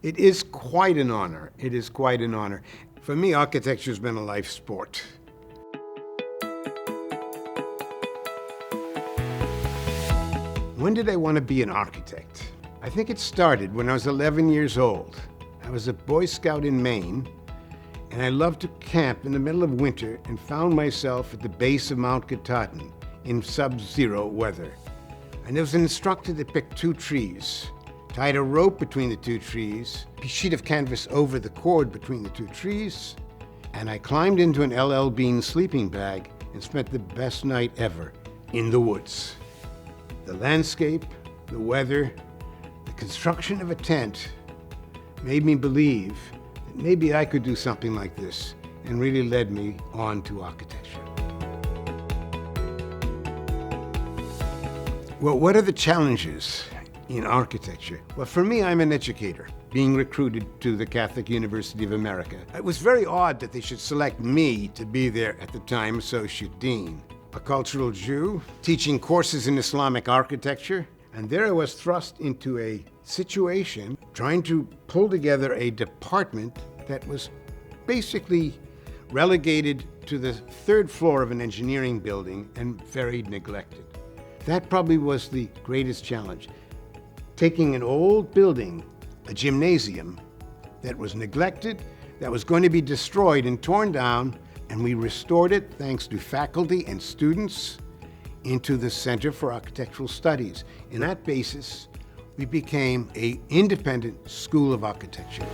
It is quite an honor. It is quite an honor. For me, architecture's been a life sport. When did I want to be an architect? I think it started when I was 11 years old. I was a Boy Scout in Maine, and I loved to camp in the middle of winter and found myself at the base of Mount Katahdin in sub-zero weather. And there was an instructor that picked 2 trees, tied a rope between the 2 trees, a sheet of canvas over the cord between the 2 trees, and I climbed into an LL Bean sleeping bag and spent the best night ever in the woods. The landscape, the weather, the construction of a tent made me believe that maybe I could do something like this, and really led me on to architecture. Well, what are the challenges in architecture? Well, for me, I'm an educator, being recruited to the Catholic University of America. It was very odd that they should select me to be their, at the time, associate dean. A cultural Jew, teaching courses in Islamic architecture, and there I was thrust into a situation trying to pull together a department that was basically relegated to the 3rd floor of an engineering building and very neglected. That probably was the greatest challenge. Taking an old building, a gymnasium, that was neglected, that was going to be destroyed and torn down, and we restored it, thanks to faculty and students, into the Center for Architectural Studies. In that basis, we became an independent school of architecture.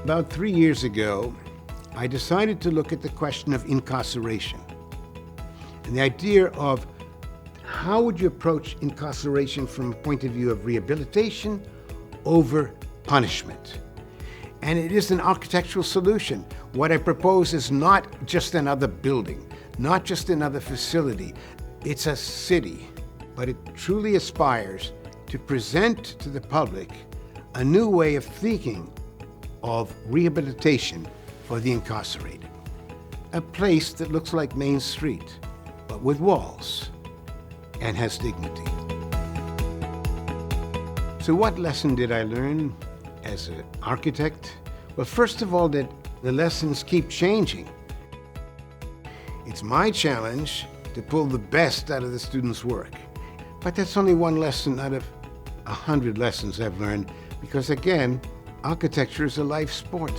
About 3 years ago, I decided to look at the question of incarceration and the idea of how would you approach incarceration from a point of view of rehabilitation over punishment. And it is an architectural solution. What I propose is not just another building, not just another facility. It's a city, but it truly aspires to present to the public a new way of thinking of rehabilitation for the incarcerated. A place that looks like Main Street, but with walls and has dignity. So what lesson did I learn as an architect? Well, first of all, that the lessons keep changing. It's my challenge to pull the best out of the students' work. But that's only one lesson out of 100 lessons I've learned, because again, architecture is a life sport.